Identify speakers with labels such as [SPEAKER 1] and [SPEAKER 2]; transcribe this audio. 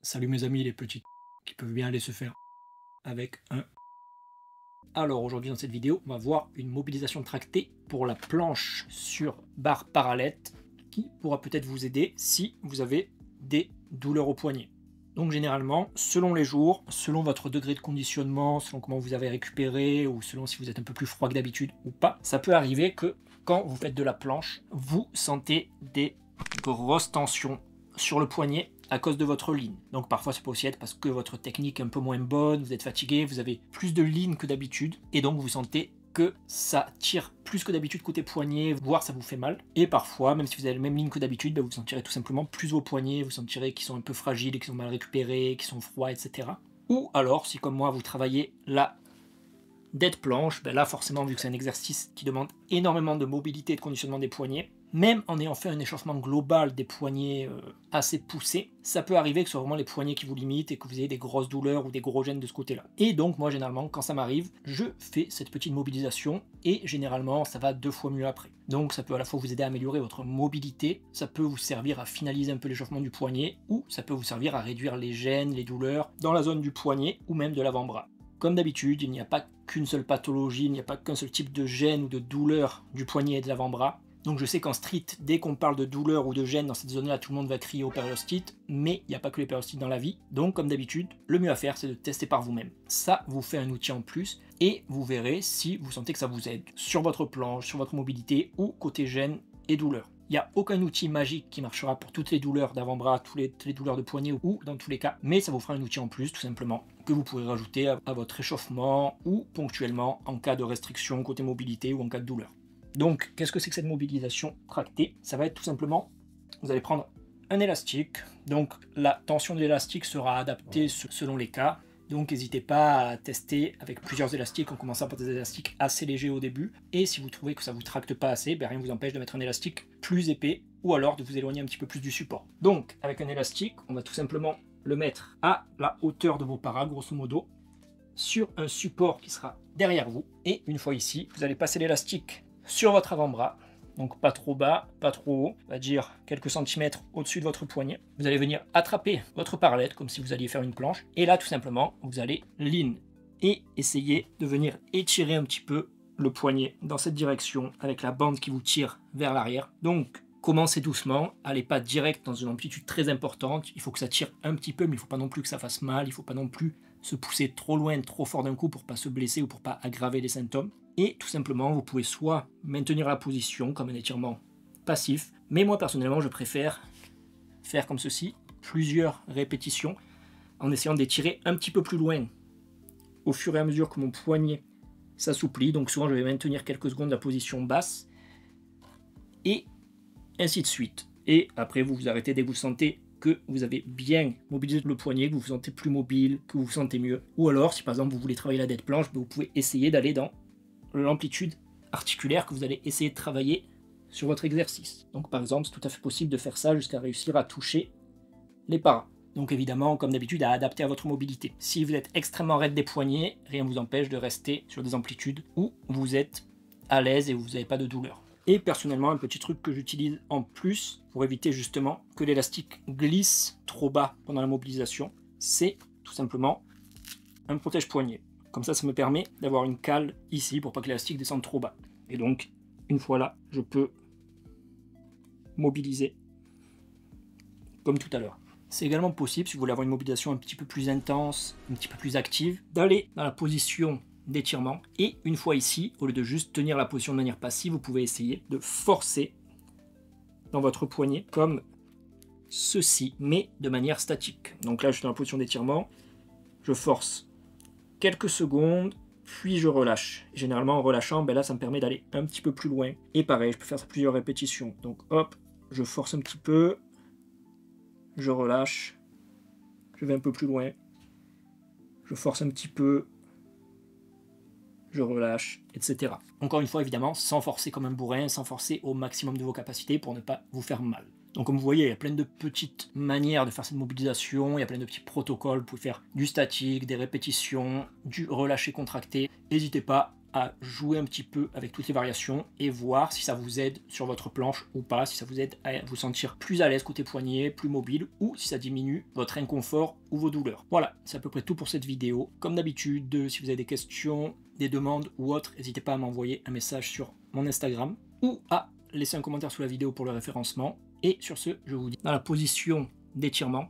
[SPEAKER 1] Salut mes amis les petits qui peuvent bien aller se faire avec un. Alors aujourd'hui dans cette vidéo, on va voir une mobilisation tractée pour la planche sur barre parallèle qui pourra peut-être vous aider si vous avez des douleurs au poignet. Donc généralement, selon les jours, selon votre degré de conditionnement, selon comment vous avez récupéré ou selon si vous êtes un peu plus froid que d'habitude ou pas, ça peut arriver que quand vous faites de la planche, vous sentez des grosses tensions sur le poignet à cause de votre ligne. Donc parfois ça peut aussi être parce que votre technique est un peu moins bonne, vous êtes fatigué, vous avez plus de ligne que d'habitude, et donc vous sentez que ça tire plus que d'habitude côté poignet, voire ça vous fait mal. Et parfois, même si vous avez la même ligne que d'habitude, vous sentirez tout simplement plus vos poignets, vous sentirez qu'ils sont un peu fragiles, qu'ils sont mal récupérés, qu'ils sont froids, etc. Ou alors, si comme moi vous travaillez la dead planche, là forcément vu que c'est un exercice qui demande énormément de mobilité et de conditionnement des poignets, même en ayant fait un échauffement global des poignets assez poussé, ça peut arriver que ce soit vraiment les poignets qui vous limitent et que vous ayez des grosses douleurs ou des gros gènes de ce côté-là. Et donc moi généralement quand ça m'arrive, je fais cette petite mobilisation et généralement ça va 2 fois mieux après. Donc ça peut à la fois vous aider à améliorer votre mobilité, ça peut vous servir à finaliser un peu l'échauffement du poignet, ou ça peut vous servir à réduire les gènes, les douleurs dans la zone du poignet ou même de l'avant-bras. Comme d'habitude, il n'y a pas qu'une seule pathologie, il n'y a pas qu'un seul type de gêne ou de douleur du poignet et de l'avant-bras. Donc je sais qu'en street, dès qu'on parle de douleur ou de gêne dans cette zone-là, tout le monde va crier au périostite, mais il n'y a pas que les périostites dans la vie. Donc comme d'habitude, le mieux à faire, c'est de tester par vous-même. Ça vous fait un outil en plus, et vous verrez si vous sentez que ça vous aide sur votre planche, sur votre mobilité, ou côté gêne et douleur. Il n'y a aucun outil magique qui marchera pour toutes les douleurs d'avant-bras, toutes les douleurs de poignet ou dans tous les cas, mais ça vous fera un outil en plus tout simplement que vous pourrez rajouter à votre échauffement ou ponctuellement en cas de restriction côté mobilité ou en cas de douleur. Donc qu'est-ce que c'est que cette mobilisation tractée? Ça va être tout simplement, vous allez prendre un élastique, donc la tension de l'élastique sera adaptée selon les cas. Donc n'hésitez pas à tester avec plusieurs élastiques en commençant par des élastiques assez légers au début. Et si vous trouvez que ça ne vous tracte pas assez, rien ne vous empêche de mettre un élastique plus épais ou alors de vous éloigner un petit peu plus du support. Donc avec un élastique, on va tout simplement le mettre à la hauteur de vos paras, grosso modo, sur un support qui sera derrière vous. Et une fois ici, vous allez passer l'élastique sur votre avant-bras. Donc pas trop bas, pas trop haut, on va dire quelques centimètres au-dessus de votre poignet. Vous allez venir attraper votre parallèle comme si vous alliez faire une planche. Et là, tout simplement, vous allez lean et essayer de venir étirer un petit peu le poignet dans cette direction avec la bande qui vous tire vers l'arrière. Donc, commencez doucement, allez pas direct dans une amplitude très importante. Il faut que ça tire un petit peu, mais il ne faut pas non plus que ça fasse mal. Il ne faut pas non plus se pousser trop loin, trop fort d'un coup pour pas se blesser ou pour pas aggraver les symptômes. Et tout simplement, vous pouvez soit maintenir la position comme un étirement passif, mais moi personnellement, je préfère faire comme ceci, plusieurs répétitions, en essayant d'étirer un petit peu plus loin au fur et à mesure que mon poignet s'assouplit. Donc souvent, je vais maintenir quelques secondes la position basse, et ainsi de suite. Et après, vous vous arrêtez dès que vous sentez que vous avez bien mobilisé le poignet, que vous vous sentez plus mobile, que vous vous sentez mieux. Ou alors, si par exemple vous voulez travailler la dead planche, vous pouvez essayer d'aller dans l'amplitude articulaire que vous allez essayer de travailler sur votre exercice. Donc par exemple, c'est tout à fait possible de faire ça jusqu'à réussir à toucher les paras. Donc évidemment, comme d'habitude, à adapter à votre mobilité. Si vous êtes extrêmement raide des poignets, rien ne vous empêche de rester sur des amplitudes où vous êtes à l'aise et où vous n'avez pas de douleur. Et personnellement, un petit truc que j'utilise en plus pour éviter justement que l'élastique glisse trop bas pendant la mobilisation, c'est tout simplement un protège-poignet. Comme ça me permet d'avoir une cale ici pour pas que l'élastique descende trop bas. Et donc, une fois là, je peux mobiliser comme tout à l'heure. C'est également possible, si vous voulez avoir une mobilisation un petit peu plus intense, un petit peu plus active, d'aller dans la position d'étirement. Et une fois ici, au lieu de juste tenir la position de manière passive, vous pouvez essayer de forcer dans votre poignet comme ceci, mais de manière statique. Donc là, je suis dans la position d'étirement, je force quelques secondes, puis je relâche. Généralement, en relâchant, là, ça me permet d'aller un petit peu plus loin. Et pareil, je peux faire ça plusieurs répétitions. Donc hop, je force un petit peu, je relâche, je vais un peu plus loin, je force un petit peu, je relâche, etc. Encore une fois, évidemment, sans forcer comme un bourrin, sans forcer au maximum de vos capacités pour ne pas vous faire mal. Donc comme vous voyez, il y a plein de petites manières de faire cette mobilisation, il y a plein de petits protocoles, vous pouvez faire du statique, des répétitions, du relâché contracté. N'hésitez pas à jouer un petit peu avec toutes les variations et voir si ça vous aide sur votre planche ou pas, si ça vous aide à vous sentir plus à l'aise côté poignet, plus mobile, ou si ça diminue votre inconfort ou vos douleurs. Voilà, c'est à peu près tout pour cette vidéo. Comme d'habitude, si vous avez des questions, des demandes ou autres, n'hésitez pas à m'envoyer un message sur mon Instagram ou à laisser un commentaire sous la vidéo pour le référencement. Et sur ce, je vous dis dans la position d'étirement,